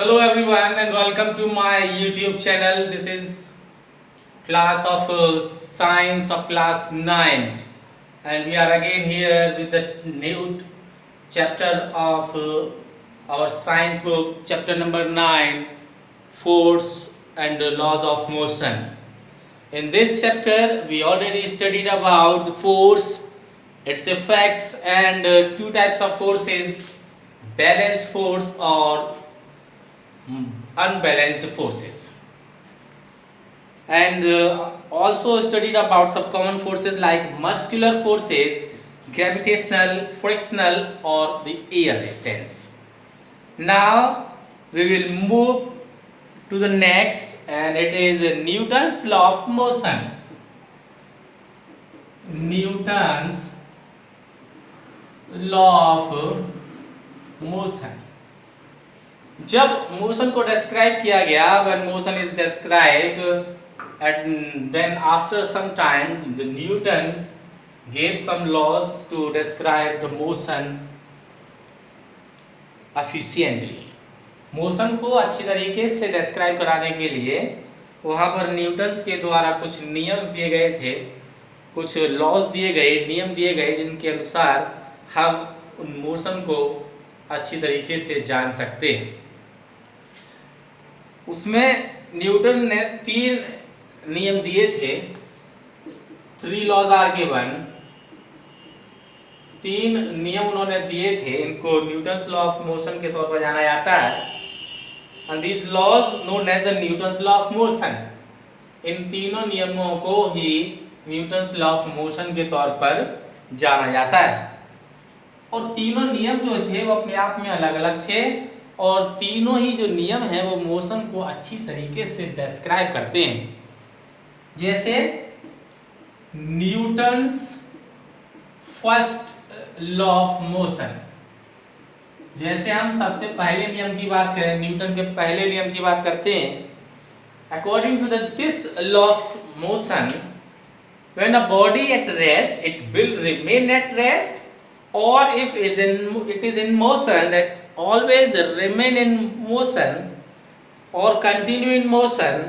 Hello everyone and welcome to my YouTube channel. This is class of science of class 9th and we are again here with the new chapter of our science book, chapter number 9, force and the laws of motion. In this chapter we already studied about the force, its effects and two types of forces, balanced force or unbalanced forces, and also studied about some common forces like muscular forces, gravitational, frictional or the air resistance. Now we will move to the next, and it is Newton's law of motion. Newton's law of motion. जब motion को describe किया गया, when motion is described, and then after some time the Newton gave some laws to describe the motion efficiently. Motion को अच्छी तरीके से describe कराने के लिए वहाँ पर न्यूटन्स के द्वारा कुछ नियम दिए गए थे, कुछ लॉज दिए गए, नियम दिए गए जिनके अनुसार हम उन मोशन को अच्छी तरीके से जान सकते हैं। उसमें न्यूटन ने 3 नियम दिए थे, 3 लॉज आर गिवन। 3 नियम उन्होंने दिए थे, इनको न्यूटन्स लॉ ऑफ मोशन के तौर पर जाना जाता है, and this laws known as the Newton's law of motion. इन तीनों नियमों को ही न्यूटन्स लॉ ऑफ मोशन के तौर पर जाना जाता है। और तीनों नियम जो थे वो अपने आप में अलग अलग थे, और तीनों ही जो नियम हैं वो मोशन को अच्छी तरीके से डिस्क्राइब करते हैं। जैसे Newton's first law of motion, जैसे हम सबसे पहले नियम की बात करें, न्यूटन के पहले नियम की बात करते हैं। According to this law of motion, when a body at rest it will remain at rest, or if it is in motion, that always remain in motion or continue in motion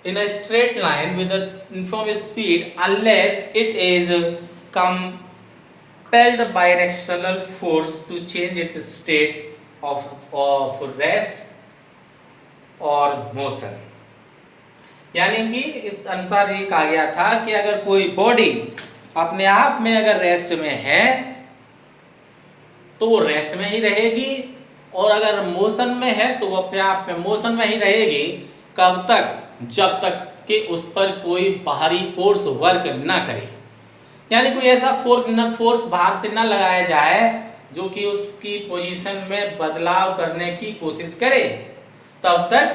in a straight line with a uniform speed unless it is compelled by an external force to change its state of rest or motion। यानी कि इस अनुसार ये कहा गया था कि अगर कोई बॉडी अपने आप में अगर रेस्ट में है तो वो रेस्ट में ही रहेगी, और अगर मोशन में है तो वो अपने आप में मोशन में ही रहेगी। कब तक? जब तक कि उस पर कोई बाहरी फोर्स वर्क ना करे, यानी कोई ऐसा फोर्स बाहर से ना लगाया जाए जो कि उसकी पोजीशन में बदलाव करने की कोशिश करे। तब तक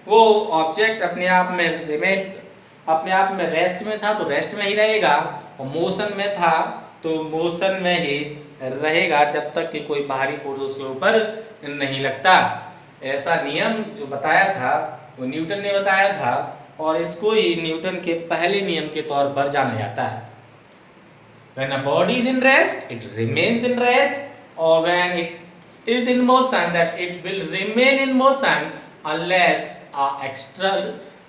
वो ऑब्जेक्ट अपने आप में रेस्ट में था तो रेस्ट में ही रहेगा, और मोशन में था तो मोशन में ही रहेगा जब तक कि कोई बाहरी फोर्स उसके ऊपर नहीं लगता। ऐसा नियम जो बताया था वो न्यूटन ने बताया था, और इसको ही न्यूटन के पहले नियम के तौर पर जाना जाता है। When a body is in rest, it remains in rest, or when it is in motion, that it will remain in motion unless a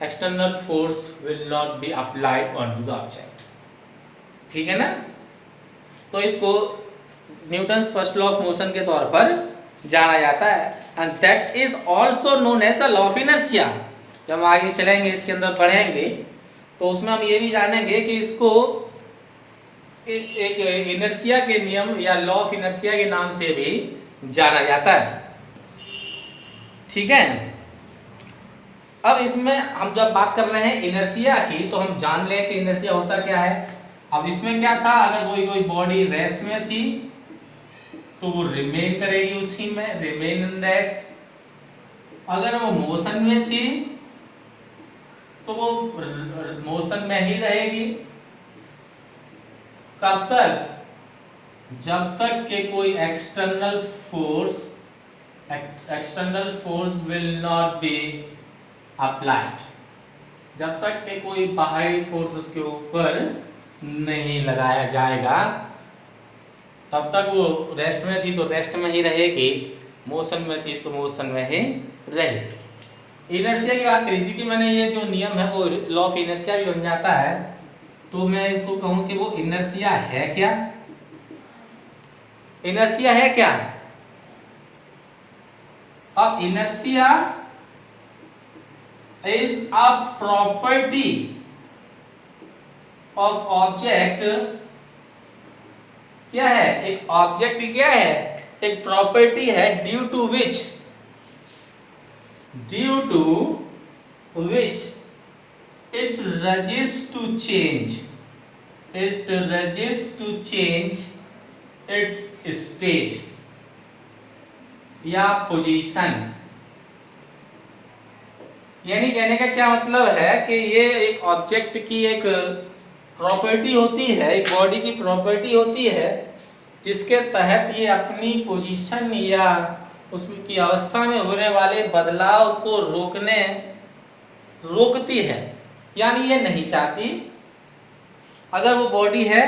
external force will not be applied onto the object। ठीक है ना? तो इसको Newton's first law of motion के तौर पर जाना जाता है, and that is also known as the law of inertia. जब हम आगे चलेंगे, इसके अंदर पढ़ेंगे, तो उसमें हम ये भी जानेंगे कि इसको एक इनर्शिया के नियम या लॉ ऑफ इनर्शिया के नाम से भी जाना जाता है। ठीक है? अब इसमें हम जब बात कर रहे हैं इनर्शिया की, तो हम जान लें कि इनर्शिया होता क्या है। अब इसमें क्या था, अगर कोई बॉडी रेस्ट में थी तो वो रिमेन करेगी उसी में, रिमेन इन रेस्ट। अगर वो मोशन में थी तो वो मोशन में ही रहेगी। कब तक? जब तक कि कोई external force will not be applied, जब तक कि कोई बाहरी फोर्स उसके ऊपर नहीं लगाया जाएगा तब तक वो रेस्ट में थी तो रेस्ट में ही रहेगी, मोशन में थी तो मोशन में ही रहेगी। इनर्शिया की बात करी थी कि मैंने, ये जो नियम है वो लॉ ऑफ इनर्शिया भी बन जाता है। तो मैं इसको कहूं कि वो इनर्शिया है क्या? इनर्शिया है क्या? अब inertia is a property of object. क्या है? एक ऑब्जेक्ट क्या है? एक प्रॉपर्टी है due to which it resists to change its state या पोजीशन। यानी कहने का क्या मतलब है कि ये एक ऑब्जेक्ट की एक प्रॉपर्टी होती है, एक बॉडी की प्रॉपर्टी होती है, जिसके तहत ये अपनी पोजीशन या उसकी अवस्था में होने वाले बदलाव को रोकती है। यानी ये नहीं चाहती, अगर वो बॉडी है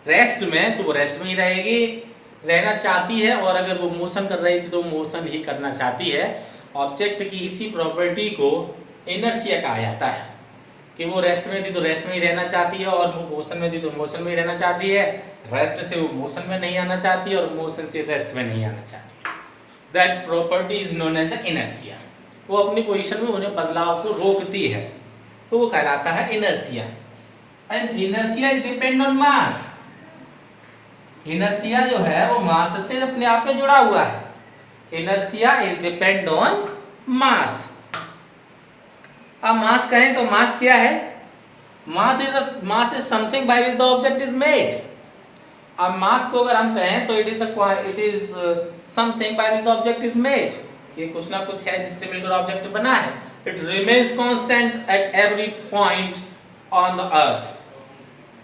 रेस्ट में तो वो रेस्ट में ही रहेगी, रहना चाहती है, और अगर वो मोशन कर रही थी तो मोशन ही करना चाहती है। ऑब्जेक्ट की इसी प्रॉपर्टी को इनर्शिया कहा जाता है कि वो रेस्ट में थी तो रेस्ट में ही रहना चाहती है, और वो मोशन में थी तो मोशन में ही रहना चाहती है। रेस्ट से वो मोशन में नहीं आना चाहती है, और मोशन से रेस्ट में नहीं आना चाहती। That property is known as the inertia. वो अपनी पोजीशन में होने बदलाव को रोकती है, तो वो कहलाता है inertia. And inertia is depend on mass. Inertia जो है वो मास से अपने आप में जुड़ा हुआ है। इनर्शिया इज डिपेंड ऑन मास। अब मास कहें तो मास क्या है? Mass is something bye which the object is made. अब मास को अगर हम कहें तो it is something bye which the object is made. ये कुछ ना कुछ है जिससे मिलकर ऑब्जेक्ट बना है। It remains constant at every point on the earth.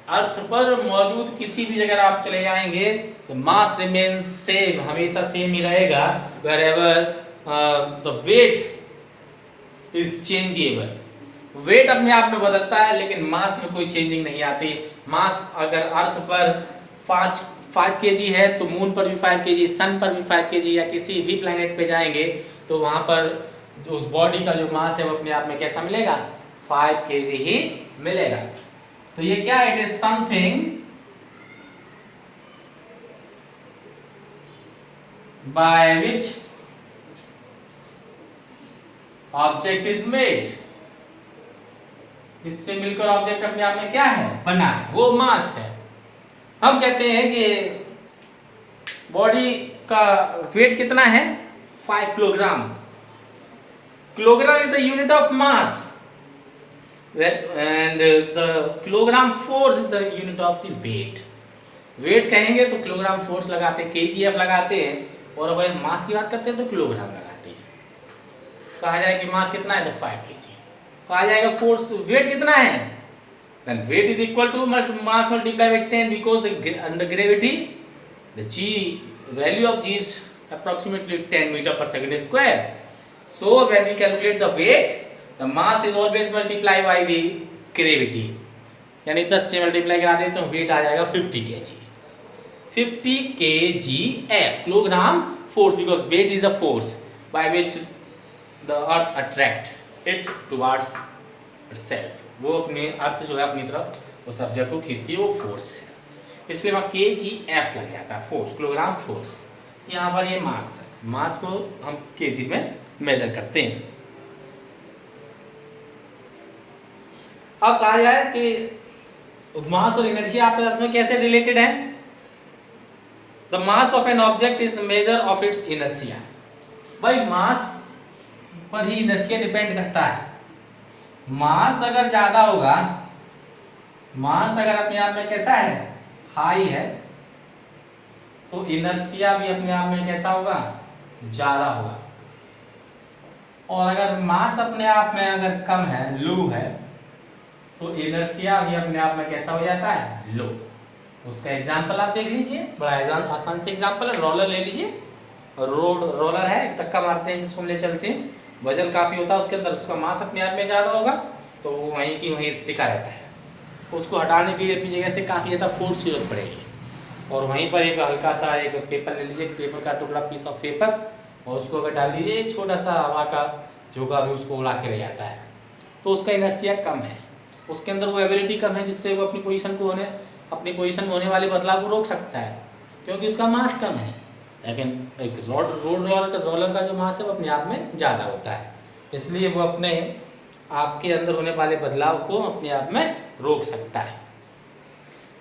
Earth पर मौजूद किसी भी जगह आप चले जाएंगे तो मास रिमेन्स सेम, हमेशा सेम ही रहेगा। Wherever the weight is changeable. Weight अपने आप में बदलता है, लेकिन मास में कोई चेंजिंग नहीं आती। मास अगर अर्थ पर 5 kg है तो मून पर भी 5 kg, सन पर भी 5 kg, या किसी भी प्लैनेट पे जाएंगे तो वहां पर उस बॉडी का जो मास है वो अपने आप में कैसा मिलेगा? 5 kg ही मिलेगा। तो ये क्या? It is something by which object is made. इससे मिलकर ऑब्जेक्ट अपने आप में क्या है? बना है, वो मास है। हम कहते हैं कि बॉडी का वेट कितना है? 5 kilogram. Kilogram is the unit of mass and the kilogram force is the unit of the weight. Weight कहेंगे तो किलोग्राम फोर्स लगाते हैं, kgf लगाते हैं, और अगर मास की बात करते हैं तो किलोग्राम लगाते हैं। कहा जाए कि मास कितना है तो 5 kg। कहा जाएगा फोर्स वेट कितना है, then weight is equal to mass multiplied by 10 because the under gravity the g value of g is approximately 10 meter per second square. So when we calculate the weight, the mass is always multiplied by the gravity. यानी 10 से multiply करा दें तो wait आ जाएगा 50 kg। 50 kgf kilogram force, because weight is a force by which the earth attract it towards itself. वो अपने अर्थ जो है अपनी तरफ उस सब्जेक्ट को खींचती है, वो फोर्स है, इसलिए वहाँ kgf लग जाता है, फोर्स, किलोग्राम फोर्स। यहाँ पर ये मास है, मास को हम kg में मेजर करते हैं। अब कहा जाए कि मास और इनर्शिया आपस में कैसे रिलेटेड है? The mass of an object is measure of its inertia. भाई मास पर ही इनर्शिया डिपेंड करता है। मास अगर ज्यादा होगा, मास अगर अपने आप में कैसा है? हाई है, तो इनर्शिया भी अपने आप में कैसा होगा? ज्यादा होगा। और अगर मास अपने आप में अगर कम है, लो है, तो इनर्शिया भी अपने आप में कैसा हो जाता है? लो। उसका एग्जांपल आप देख लीजिए, बड़ा आसान से एग्जांपल है। रोलर ले लीजिए, रोलर है, एक धक्का मारते हैं जिसको हम ले चलते हैं, वजन काफी होता है उसके अंदर, उसका मास अपने आप में ज्यादा होगा तो वो वहीं की वहीं टिका रहता है। उसको हटाने के लिए अपनी जगह से काफी ज्यादा फोर्स की जरूरत पड़ेगी। और वहीं पर एक हल्का सा एक पेपर ले लीजिए, पेपर का टुकड़ा, पीस ऑफ पेपर, और उसको अगर डाल दीजिए, एक छोटा सा हवा का झोंका भी उसको उड़ा के रह जाता है, तो उसका इनर्शिया कम है, उसके अंदर वो एबिलिटी कम है जिससे वो अपनी पोजीशन में होने वाले बदलाव को रोक सकता है, क्योंकि उसका मास कम है। लेकिन एक रोलर का जो मास है वो अपने आप में ज़्यादा होता है, इसलिए वो अपने आपके अंदर होने वाले बदलाव को अपने आप में रोक सकता है।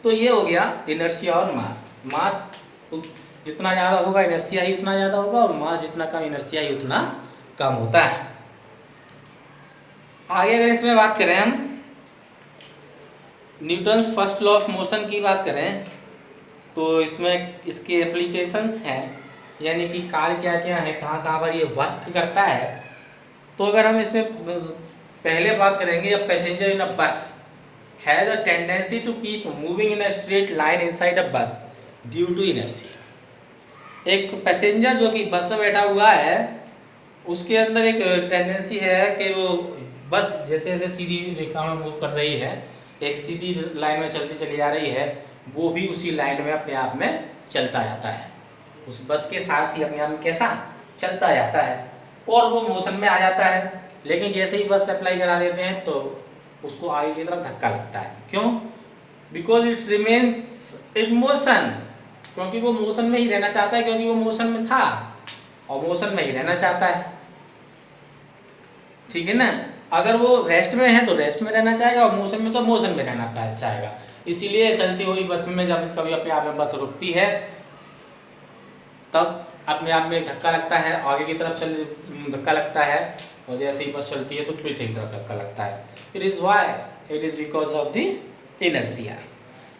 तो ये हो गया इनर्शिया और मास। मास जितना ज़्यादा होगा इनर्शिया ही उतना ज़्यादा होगा, और मास जितना कम इनर्शिया ही उतना कम होता है। आगे अगर इसमें बात करें हम Newton's first law of motion की बात करें, तो इसमें इसके एप्लीकेशंस हैं, यानी कि कार्य क्या क्या है, कहाँ कहाँ पर ये वर्क करता है। तो अगर हम इसमें पहले बात करेंगे, अब passenger in a bus has a tendency to keep moving in a straight line inside a bus due to inertia. एक पैसेंजर जो कि बस में बैठा हुआ है, उसके अंदर एक टेंडेंसी है कि वो बस जैसे जैसे सीधी रेखा में मूव कर रही है, एक सीधी लाइन में चलती चली जा रही है, वो भी उसी लाइन में अपने आप में चलता जाता है, उस बस के साथ ही अपने आप में कैसा चलता जाता है, और वो मोशन में आ जाता है। लेकिन जैसे ही बस अप्लाई करा देते हैं तो उसको आगे की तरफ धक्का लगता है। क्यों? Because it remains in motion, क्योंकि वो मोशन में ही रहना चाहता है, क्योंकि वो मोशन में था और मोशन में ही रहना चाहता है। ठीक है ना? अगर वो रेस्ट में है तो रेस्ट में रहना चाहेगा, और मोशन में तो मोशन में रहना चाहेगा। इसीलिए चलती हुई बस में जब कभी अपने आप में बस रुकती है, तब अपने आप में धक्का लगता है, आगे की तरफ धक्का लगता है, और जैसे ही बस चलती है तो पीछे की तरफ धक्का लगता है। It is because of the inertia.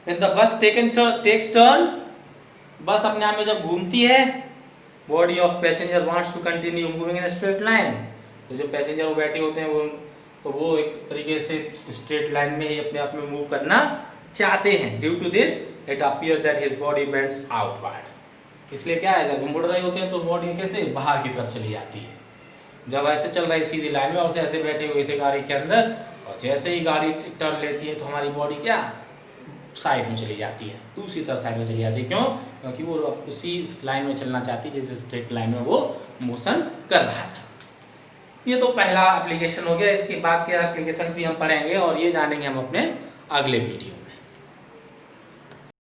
When the bus takes turn, bus अपने आप में जब घूमती है, body of passenger wants to continue moving in straight line, तो जो पैसेंजर वो बैठे होते हैं वो एक तरीके से स्ट्रेट लाइन में ही अपने आप में मूव करना चाहते हैं। Due to this it appears that his body bends outward. इसलिए क्या है, जब हम मुड़ रहे होते हैं तो बॉडी कैसे बाहर की तरफ चली जाती है। जब ऐसे चल रही सीधी लाइन में और ऐसे बैठे हुए थे गाड़ी के अंदर, और जैसे ही गाड़ी टर्न लेती है तो हमारी बॉडी क्या साइड में चली जाती है, दूसरी तरफ साइड में चली जाती है। क्यों? क्योंकि वो उसी लाइन में चलना चाहती है जैसे स्ट्रेट लाइन में वो मोशन कर रहा था। ये तो पहला एप्लीकेशन हो गया। इसके बाद के एप्लीकेशंस भी हम पढ़ेंगे और ये जानेंगे हम अपने अगले वीडियो में।